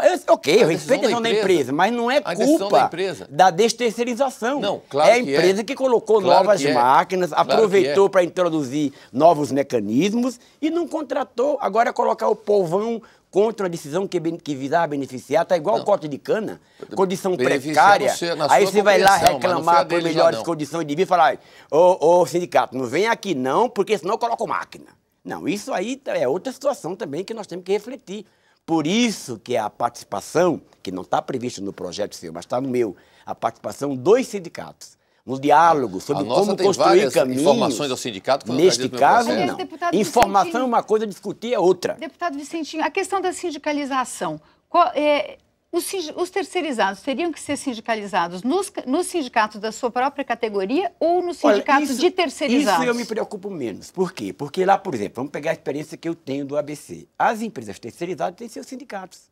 respeito a decisão da empresa, mas não é culpa da desterceirização. Não, claro é a empresa que colocou novas máquinas, aproveitou para introduzir novos mecanismos e não contratou. Agora colocar o povão contra uma decisão que visar beneficiar, está igual o corte de cana, condição precária, aí você vai lá reclamar por melhores condições de vida e falar, ô sindicato, não vem aqui não, porque senão eu coloco máquina. Não, isso aí é outra situação também que nós temos que refletir. Por isso que a participação, que não está prevista no projeto seu, mas está no meu, a participação dos sindicatos, no diálogo sobre como construir caminhos. Informações ao sindicato. Neste caso, Aliás, não. deputado Informação Vicentinho, é uma coisa, discutir é outra. Deputado Vicentinho, a questão da sindicalização. Os terceirizados teriam que ser sindicalizados nos sindicatos da sua própria categoria ou nos sindicatos de terceirizados? Isso eu me preocupo menos. Por quê? Porque lá, por exemplo, vamos pegar a experiência que eu tenho do ABC. As empresas terceirizadas têm seus sindicatos.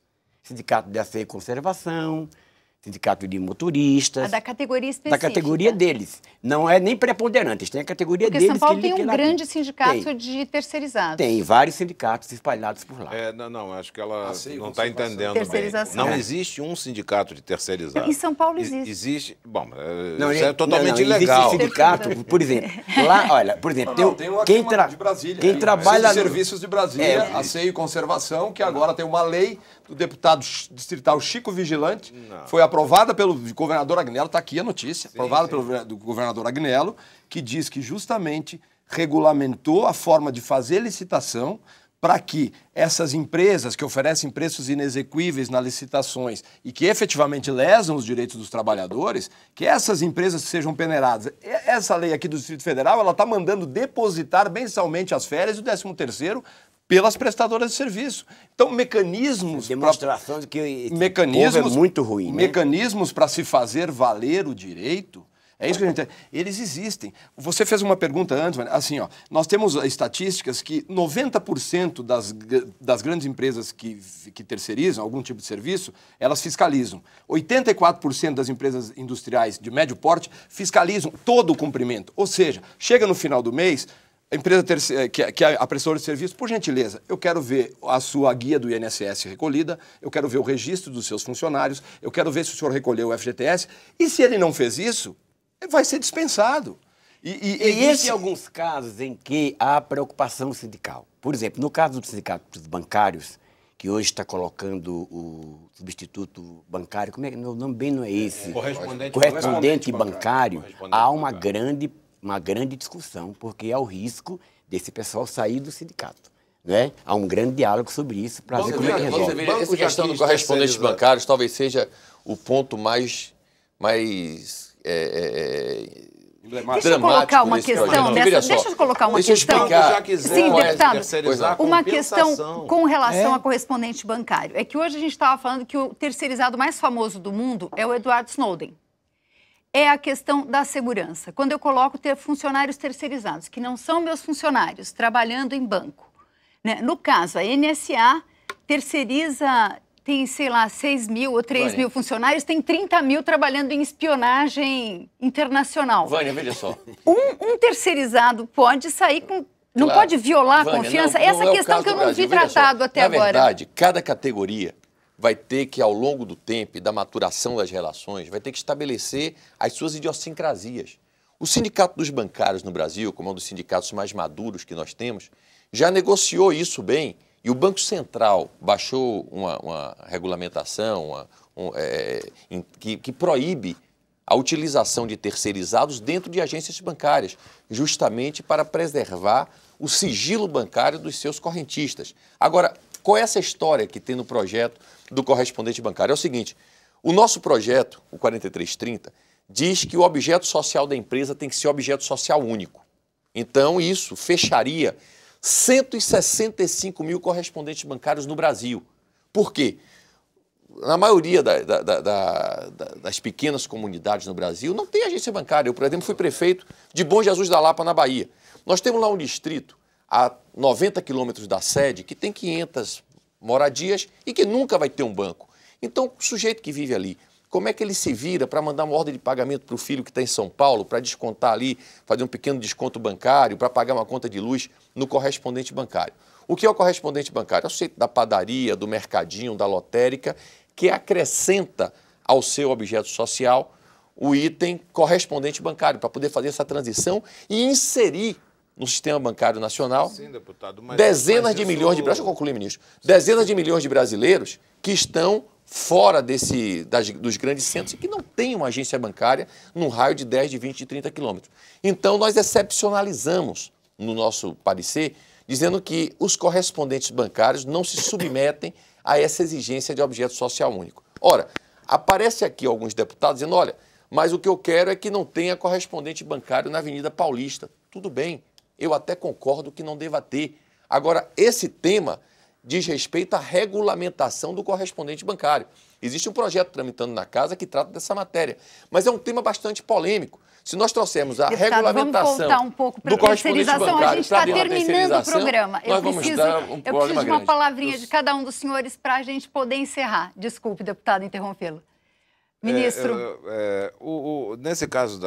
Sindicato de Ações e Conservação, sindicato de motoristas. A da categoria específica. Da categoria deles. Não é nem preponderante, tem a categoria Porque deles. São Paulo que tem um grande sindicato de terceirizados. Tem vários sindicatos espalhados por lá. Não, acho que ela não está entendendo bem. Não existe um sindicato de terceirizados. Em São Paulo existe. Existe, bom, isso é totalmente ilegal. Existe sindicato, por exemplo, lá, olha, por exemplo, tem o Acima de Brasília, quem trabalha no Serviços de Brasília, Aceio e Conservação, que agora tem uma lei do deputado distrital Chico Vigilante, foi aprovada pelo governador Agnello, está aqui a notícia, aprovada pelo governador Agnello, que diz que justamente regulamentou a forma de fazer licitação para que essas empresas que oferecem preços inexequíveis nas licitações e que efetivamente lesam os direitos dos trabalhadores, que essas empresas sejam peneiradas. Essa lei aqui do Distrito Federal, ela está mandando depositar mensalmente as férias e o 13º pelas prestadoras de serviço. Então, mecanismos... Demonstração de que esse mecanismos, povo é muito ruim, né? Mecanismos para se fazer valer o direito, é isso que a gente... Eles existem. Você fez uma pergunta antes, assim, ó, nós temos estatísticas que 90% das grandes empresas que terceirizam algum tipo de serviço, elas fiscalizam. 84% das empresas industriais de médio porte fiscalizam todo o cumprimento. Ou seja, chega no final do mês... A empresa que é a prestadora de serviço, por gentileza, eu quero ver a sua guia do INSS recolhida, eu quero ver o registro dos seus funcionários, eu quero ver se o senhor recolheu o FGTS, e se ele não fez isso, ele vai ser dispensado. Existem alguns casos em que há preocupação sindical. Por exemplo, no caso dos sindicatos bancários, que hoje está colocando o substituto bancário, como é que o nome bem não é esse? Correspondente bancário, há uma grande discussão, porque há o risco desse pessoal sair do sindicato. Né? Há um grande diálogo sobre isso para ver como é que resolve. Essa questão do correspondente bancário talvez seja o ponto mais Deixa eu colocar uma questão deixa eu colocar uma questão. Sim, deputado. Uma questão com relação a correspondente bancário. É que hoje a gente estava falando que o terceirizado mais famoso do mundo é o Edward Snowden. É a questão da segurança. Quando eu coloco ter funcionários terceirizados, que não são meus funcionários, trabalhando em banco. Né? No caso, a NSA terceiriza, tem, sei lá, 6 mil ou 3 mil funcionários, tem 30 mil trabalhando em espionagem internacional. Vânia, veja só. Um terceirizado pode sair com... Não pode violar a confiança? Essa questão que eu não vi tratado até agora. Na verdade, cada categoria vai ter que, ao longo do tempo e da maturação das relações, vai ter que estabelecer as suas idiosincrasias. O Sindicato dos Bancários no Brasil, como é um dos sindicatos mais maduros que nós temos, já negociou isso bem e o Banco Central baixou uma regulamentação que proíbe a utilização de terceirizados dentro de agências bancárias, justamente para preservar o sigilo bancário dos seus correntistas. Agora, qual é essa história que tem no projeto do correspondente bancário? É o seguinte, o nosso projeto, o 4330, diz que o objeto social da empresa tem que ser objeto social único. Então, isso fecharia 165 mil correspondentes bancários no Brasil. Por quê? Na maioria das pequenas comunidades no Brasil, não tem agência bancária. Eu, por exemplo, fui prefeito de Bom Jesus da Lapa, na Bahia. Nós temos lá um distrito, a 90 quilômetros da sede, que tem 500 moradias e que nunca vai ter um banco. Então, o sujeito que vive ali, como é que ele se vira para mandar uma ordem de pagamento para o filho que está em São Paulo, para descontar ali, fazer um pequeno desconto bancário, para pagar uma conta de luz no correspondente bancário? O que é o correspondente bancário? É o sujeito da padaria, do mercadinho, da lotérica, que acrescenta ao seu objeto social o item correspondente bancário, para poder fazer essa transição e inserir no sistema bancário nacional, sim, deputado, dezenas de milhões de... Deixa eu concluir, ministro. Dezenas de milhões de brasileiros que estão fora dos grandes centros e que não têm uma agência bancária num raio de 10, de 20, de 30 quilômetros. Então, nós excepcionalizamos no nosso parecer, dizendo que os correspondentes bancários não se submetem a essa exigência de objeto social único. Ora, aparece aqui alguns deputados dizendo, olha, mas o que eu quero é que não tenha correspondente bancário na Avenida Paulista. Tudo bem, eu até concordo que não deva ter. Agora, esse tema diz respeito à regulamentação do correspondente bancário. Existe um projeto tramitando na casa que trata dessa matéria, mas é um tema bastante polêmico. Se nós trouxermos a regulamentação vamos voltar um pouco para do correspondente bancário, a gente está terminando o programa. Eu preciso de uma palavrinha de cada um dos senhores para a gente poder encerrar. Desculpe, deputado, interrompê-lo. Ministro. Nesse caso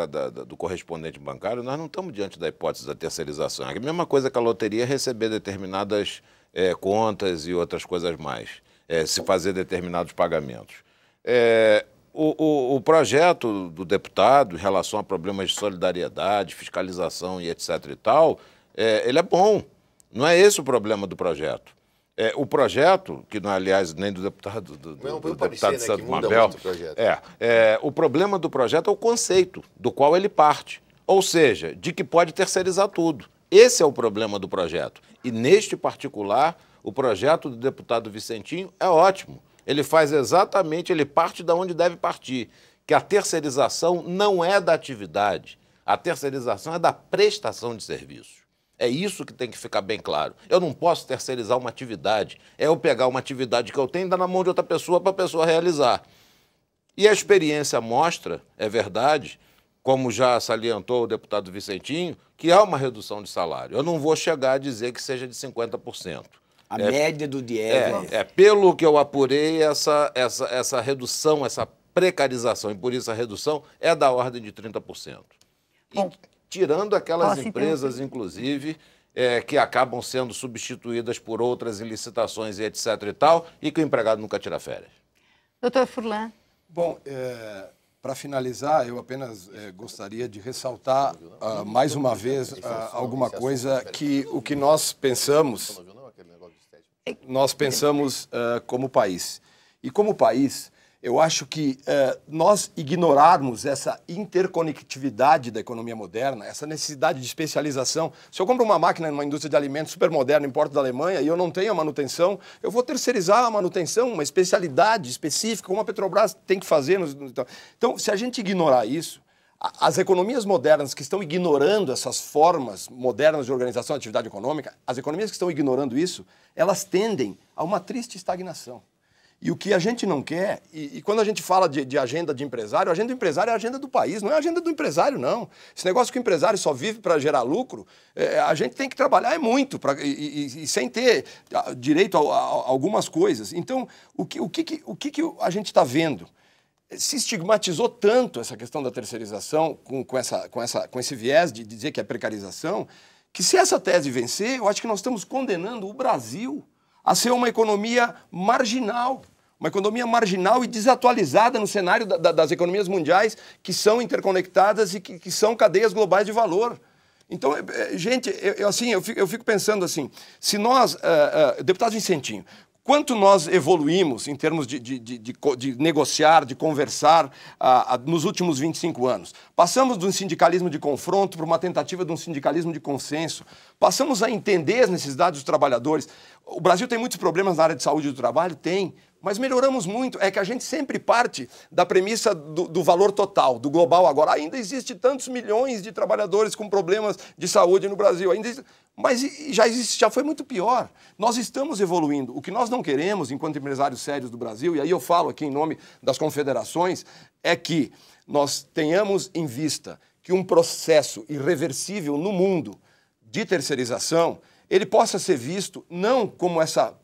do correspondente bancário, nós não estamos diante da hipótese da terceirização. É a mesma coisa que a loteria receber determinadas contas e outras coisas mais, se fazer determinados pagamentos. O projeto do deputado em relação a problemas de solidariedade, fiscalização e etc. e tal, ele é bom. Não é esse o problema do projeto. O projeto, que não é, aliás, nem do deputado do deputado Santo Mabel, o problema do projeto é o conceito do qual ele parte, ou seja, de que pode terceirizar tudo. Esse é o problema do projeto. E, neste particular, o projeto do deputado Vicentinho é ótimo. Ele faz exatamente, ele parte de onde deve partir, que a terceirização não é da atividade, a terceirização é da prestação de serviço. É isso que tem que ficar bem claro. Eu não posso terceirizar uma atividade. É eu pegar uma atividade que eu tenho e dar na mão de outra pessoa para a pessoa realizar. E a experiência mostra, é verdade, como já salientou o deputado Vicentinho, que há uma redução de salário. Eu não vou chegar a dizer que seja de 50%. A média do DIES. Pelo que eu apurei, essa redução, essa precarização, e por isso a redução é da ordem de 30%. Bom, tirando aquelas empresas, inclusive, que acabam sendo substituídas por outras em licitações e etc. e tal, e que o empregado nunca tira férias. Doutor Furlan. Bom, para finalizar, eu apenas gostaria de ressaltar mais uma vez alguma coisa que o que nós pensamos como país. E como país, eu acho que nós ignorarmos essa interconectividade da economia moderna, essa necessidade de especialização. Se eu compro uma máquina numa indústria de alimentos super moderna, importo da Alemanha, e eu não tenho a manutenção, eu vou terceirizar a manutenção, uma especialidade específica, como a Petrobras tem que fazer. Então, se a gente ignorar isso, as economias modernas que estão ignorando essas formas modernas de organização da atividade econômica, as economias que estão ignorando isso, elas tendem a uma triste estagnação. E o que a gente não quer, e quando a gente fala de agenda de empresário, a agenda do empresário é a agenda do país, não é a agenda do empresário, não. Esse negócio que o empresário só vive para gerar lucro, a gente tem que trabalhar muito e sem ter direito a algumas coisas. Então, o que a gente está vendo? Se estigmatizou tanto essa questão da terceirização com esse viés de dizer que é precarização, que se essa tese vencer, eu acho que nós estamos condenando o Brasil a ser uma economia marginal e desatualizada no cenário das economias mundiais que são interconectadas e que são cadeias globais de valor. Então, gente, eu fico pensando assim, se nós, deputado Vicentinho, quanto nós evoluímos em termos de negociar, de conversar nos últimos 25 anos? Passamos de um sindicalismo de confronto para uma tentativa de um sindicalismo de consenso. Passamos a entender as necessidades dos trabalhadores. O Brasil tem muitos problemas na área de saúde do trabalho? Tem. Mas melhoramos muito. É que a gente sempre parte da premissa do valor total, do global agora. Ainda existe tantos milhões de trabalhadores com problemas de saúde no Brasil. Mas já foi muito pior. Nós estamos evoluindo. O que nós não queremos, enquanto empresários sérios do Brasil, e aí eu falo aqui em nome das confederações, é que nós tenhamos em vista que um processo irreversível no mundo de terceirização, ele possa ser visto não como essa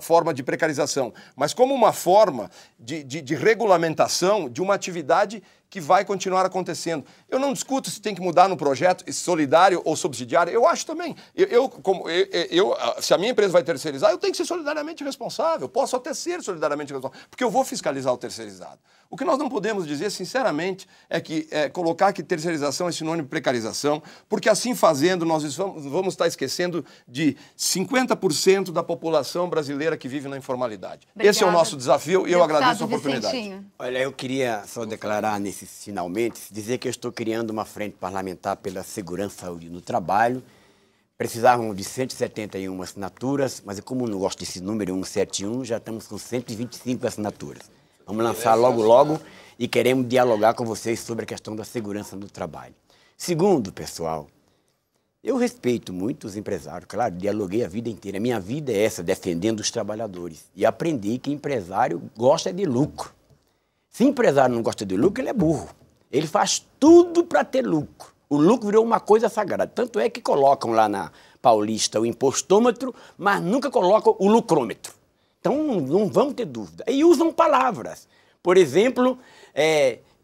forma de precarização, mas como uma forma de regulamentação de uma atividade que vai continuar acontecendo. Eu não discuto se tem que mudar no projeto solidário ou subsidiário, eu acho também. Se a minha empresa vai terceirizar, eu tenho que ser solidariamente responsável, posso até ser solidariamente responsável, porque eu vou fiscalizar o terceirizado. O que nós não podemos dizer, sinceramente, é que colocar que terceirização é sinônimo de precarização, porque assim fazendo nós vamos estar esquecendo de 50% da população brasileira que vive na informalidade. Obrigada. Esse é o nosso desafio e eu agradeço a oportunidade. Vicentinho. Olha, eu queria só declarar finalmente, dizer que eu estou criando uma frente parlamentar pela segurança e saúde no trabalho, precisavam de 171 assinaturas, mas como eu não gosto desse número 171, já estamos com 125 assinaturas. Vamos lançar logo e queremos dialogar com vocês sobre a questão da segurança do trabalho. Segundo, pessoal, eu respeito muito os empresários, claro, dialoguei a vida inteira. A minha vida é essa, defendendo os trabalhadores. E aprendi que empresário gosta de lucro. Se empresário não gosta de lucro, ele é burro. Ele faz tudo para ter lucro. O lucro virou uma coisa sagrada. Tanto é que colocam lá na Paulista o impostômetro, mas nunca colocam o lucrômetro. Então não vão ter dúvida. E usam palavras. Por exemplo,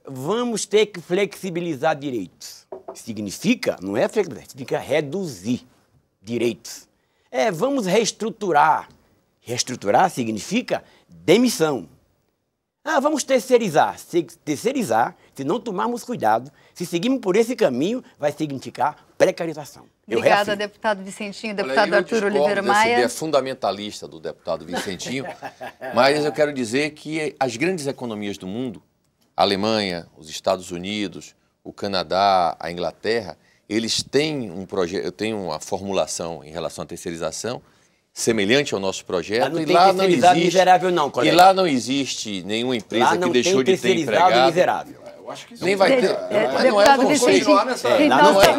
vamos ter que flexibilizar direitos. Significa, não é flexibilizar, significa reduzir direitos. Vamos reestruturar. Reestruturar significa demissão. Vamos terceirizar. Terceirizar, se não tomarmos cuidado, se seguirmos por esse caminho, vai significar precarização. Obrigada, deputado Vicentinho, deputado Arthur Oliveira Maia. Essa ideia fundamentalista do deputado Vicentinho, mas eu quero dizer que as grandes economias do mundo, a Alemanha, os Estados Unidos, o Canadá, a Inglaterra, eles têm um projeto, têm uma formulação em relação à terceirização semelhante ao nosso projeto, e lá não existe miserável não, colega. E lá não existe nenhuma empresa que deixou de ter empregado. Miserável. Eu acho que isso nem vai ter. Deputado Vicentinho,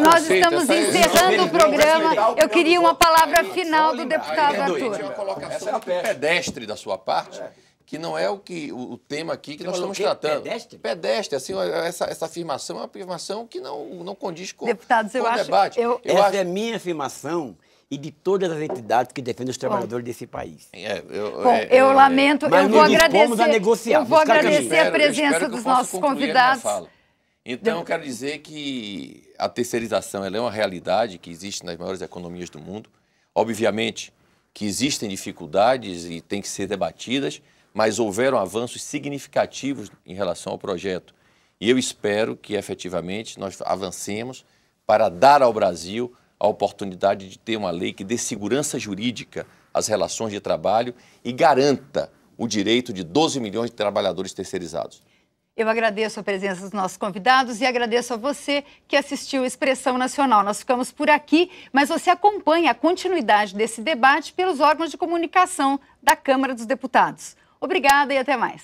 nós estamos encerrando o programa. Eu queria uma palavra final do deputado Arthur. Uma colocação muito pedestre da sua parte, que não é o tema aqui que nós estamos tratando. Pedestre, assim, essa afirmação é uma afirmação que não condiz com o debate. Essa é a minha afirmação e de todas as entidades que defendem os trabalhadores desse país. Eu lamento, eu vou agradecer a presença dos nossos convidados. Então, eu quero dizer que a terceirização ela é uma realidade que existe nas maiores economias do mundo. Obviamente que existem dificuldades e têm que ser debatidas, mas houveram avanços significativos em relação ao projeto. E eu espero que, efetivamente, nós avancemos para dar ao Brasil a oportunidade de ter uma lei que dê segurança jurídica às relações de trabalho e garanta o direito de 12 milhões de trabalhadores terceirizados. Eu agradeço a presença dos nossos convidados e agradeço a você que assistiu Expressão Nacional. Nós ficamos por aqui, mas você acompanha a continuidade desse debate pelos órgãos de comunicação da Câmara dos Deputados. Obrigada e até mais.